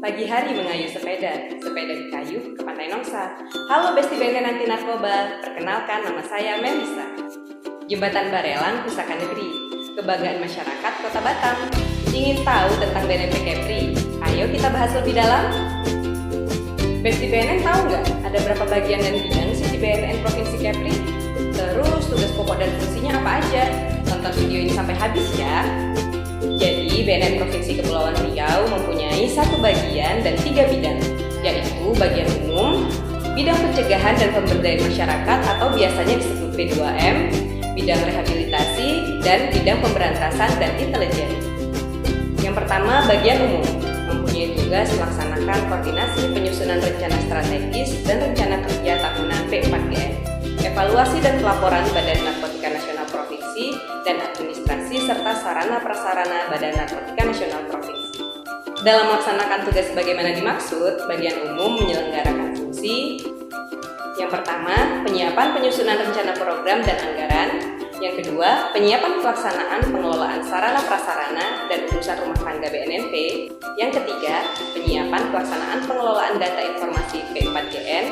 Pagi hari mengayuh sepeda di kayu ke Pantai Nongsa. Halo Besti BNN Anti Narkoba, perkenalkan nama saya Melisa. Jembatan Barelang, Pusaka Negeri, kebanggaan masyarakat Kota Batam. Ingin tahu tentang BNP Kepri? Ayo kita bahas lebih dalam. Besti BNN tahu nggak ada berapa bagian dan bidang sih di BNN Provinsi Kepri? Terus tugas pokok dan fungsinya apa aja? Tonton video ini sampai habis ya. Jadi, BNN Provinsi Kepulauan Riau mempunyai 1 bagian dan 3 bidang, yaitu bagian umum, bidang pencegahan dan pemberdayaan masyarakat atau biasanya disebut P2M, bidang rehabilitasi, dan bidang pemberantasan dan intelijen. Yang pertama, bagian umum, mempunyai tugas melaksanakan koordinasi penyusunan rencana strategis dan rencana kerja tahunan P4GN, evaluasi dan pelaporan Badan Narkotika Nasional Provinsi dan administrasi serta sarana-prasarana Badan Narkotika Nasional Provinsi. Dalam melaksanakan tugas sebagaimana dimaksud, bagian umum menyelenggarakan fungsi yang pertama, penyiapan penyusunan rencana program dan anggaran. Yang kedua, penyiapan pelaksanaan pengelolaan sarana-prasarana dan urusan rumah tangga BNNP. Yang ketiga, penyiapan pelaksanaan pengelolaan data informasi P4GN.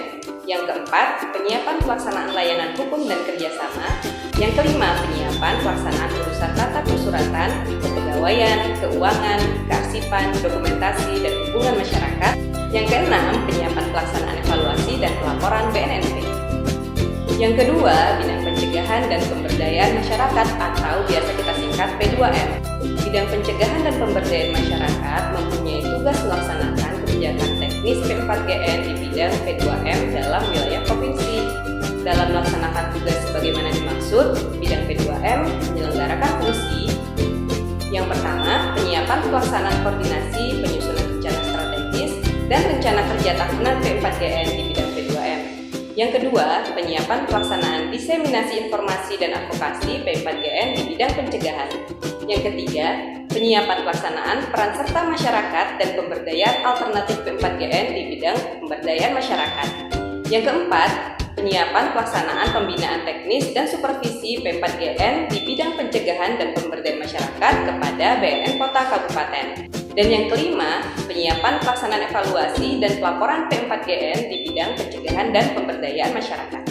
Yang keempat, penyiapan pelaksanaan layanan hukum dan kerjasama. Yang kelima, penyiapan pelaksanaan urusan tata persuratan, kepegawaian, keuangan, kearsipan, dokumentasi, dan hubungan masyarakat. Yang keenam, penyiapan pelaksanaan evaluasi dan pelaporan BNNP. Yang kedua, bidang pencegahan dan pemberdayaan masyarakat atau biasa kita singkat P2M. Bidang pencegahan dan pemberdayaan masyarakat mempunyai tugas melaksanakan kebijakan teknis P4GN di bidang P2M dalam wilayah provinsi. Dalam melaksanakan tugas sebagaimana dimaksud, bidang P2M menyelenggarakan fungsi yang pertama, penyiapan pelaksanaan koordinasi penyusunan rencana strategis dan rencana kerja tahunan P4GN di bidang P2M. Yang kedua, penyiapan pelaksanaan diseminasi informasi dan advokasi P4GN di bidang pencegahan. Yang ketiga, penyiapan pelaksanaan peran serta masyarakat dan pemberdayaan alternatif P4GN di bidang pemberdayaan masyarakat. Yang keempat, penyiapan pelaksanaan pembinaan teknis dan supervisi P4GN di bidang pencegahan dan pemberdayaan masyarakat kepada BNN Kota Kabupaten. Dan yang kelima, penyiapan pelaksanaan evaluasi dan pelaporan P4GN di bidang pencegahan dan pemberdayaan masyarakat.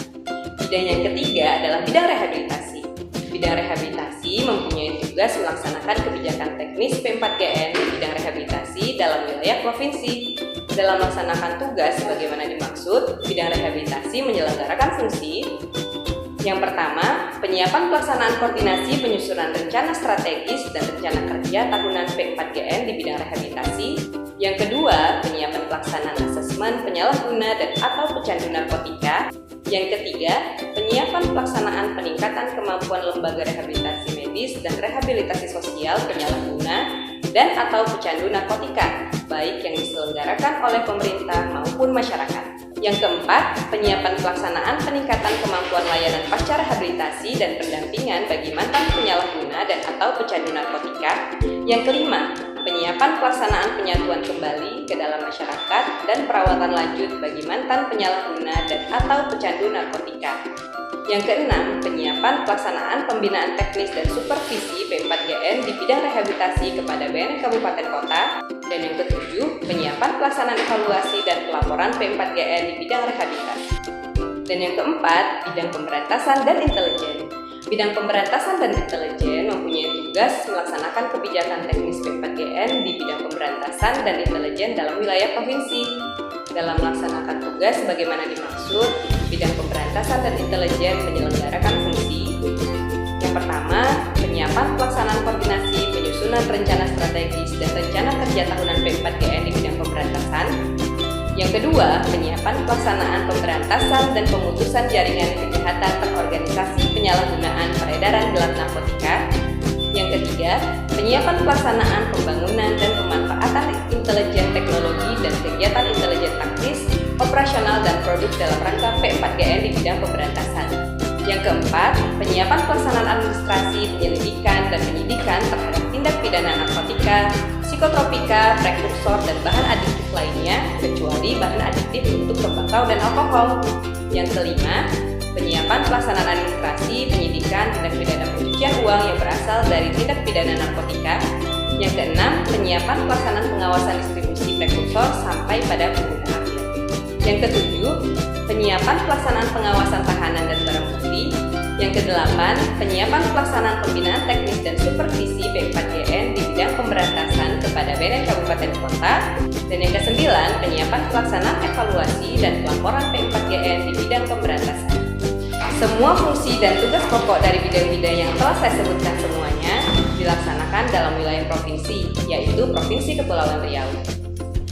Bidang yang ketiga adalah bidang rehabilitasi. Bidang rehabilitasi mempunyai tugas melaksanakan kebijakan teknis P4GN di bidang rehabilitasi dalam wilayah provinsi. Dalam melaksanakan tugas sebagaimana dimaksud, bidang rehabilitasi menyelenggarakan fungsi yang pertama, penyiapan pelaksanaan koordinasi penyusunan rencana strategis dan rencana kerja tahunan P4GN di bidang rehabilitasi. Yang kedua, penyiapan pelaksanaan asesmen penyalahguna dan atau pecandu narkotika. Yang ketiga, penyiapan pelaksanaan peningkatan kemampuan lembaga rehabilitasi medis dan rehabilitasi sosial penyalahguna dan atau pecandu narkotika, baik yang diselenggarakan oleh pemerintah maupun masyarakat. Yang keempat, penyiapan pelaksanaan peningkatan kemampuan layanan pasca rehabilitasi dan pendampingan bagi mantan penyalahguna dan atau pecandu narkotika. Yang kelima, penyiapan pelaksanaan penyatuan kembali ke dalam masyarakat dan perawatan lanjut bagi mantan penyalahguna dan atau pecandu narkotika. Yang keenam, penyiapan pelaksanaan pembinaan teknis dan supervisi P4GN di bidang rehabilitasi kepada BNN Kabupaten Kota. Dan yang ketujuh, penyiapan pelaksanaan evaluasi dan pelaporan P4GN di bidang rehabilitasi. Dan yang keempat, bidang pemberantasan dan intelijen. Bidang pemberantasan dan intelijen mempunyai tugas melaksanakan kebijakan teknis P4GN di bidang pemberantasan dan intelijen dalam wilayah provinsi. Dalam melaksanakan tugas sebagaimana dimaksud, bidang pemberantasan dan intelijen menyelenggarakan fungsi yang pertama, penyiapan pelaksanaan koordinasi penyusunan rencana strategis dan rencana kerja tahunan P4GN di bidang pemberantasan. Yang kedua, penyiapan pelaksanaan pemberantasan dan pemutusan jaringan kejahatan terorganisasi penyalahgunaan peredaran gelap narkotika. Yang ketiga, penyiapan pelaksanaan pembangunan dan pemanfaatan intelijen teknologi dan kegiatan intelijen taktis, operasional dan produk dalam rangka P4GN di bidang pemberantasan. Yang keempat, penyiapan pelaksanaan administrasi, penyelidikan, dan penyidikan terhadap tindak pidana narkotika, psikotropika, prekursor, dan bahan adiktif lainnya, kecuali bahan adiktif untuk tembakau dan alkohol. Yang kelima, penyiapan pelaksanaan administrasi, penyidikan, tindak pidana pencucian uang yang berasal dari tindak pidana narkotika. Yang keenam, penyiapan pelaksanaan pengawasan distribusi prekursor sampai pada pengguna akhir. Yang ketujuh, penyiapan pelaksanaan pengawasan tahanan dan barang bukti. Yang kedelapan, penyiapan pelaksanaan pembinaan teknis dan supervisi P4GN di bidang pemberantasan kepada BNN Kabupaten Kota. Dan yang kesembilan, penyiapan pelaksanaan evaluasi dan pelaporan P4GN di bidang pemberantasan. Semua fungsi dan tugas pokok dari bidang-bidang yang telah saya sebutkan semuanya dilaksanakan dalam wilayah provinsi, yaitu Provinsi Kepulauan Riau.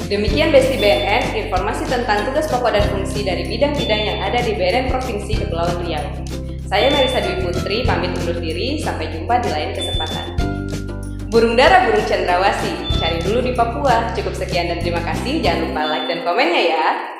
Demikian Besti BNN, informasi tentang tugas pokok dan fungsi dari bidang-bidang yang ada di BNN Provinsi Kepulauan Riau. Saya Melisa Dwi Putri, pamit undur diri, sampai jumpa di lain kesempatan. Burung dara burung cendrawasih, cari dulu di Papua. Cukup sekian dan terima kasih, jangan lupa like dan komennya ya.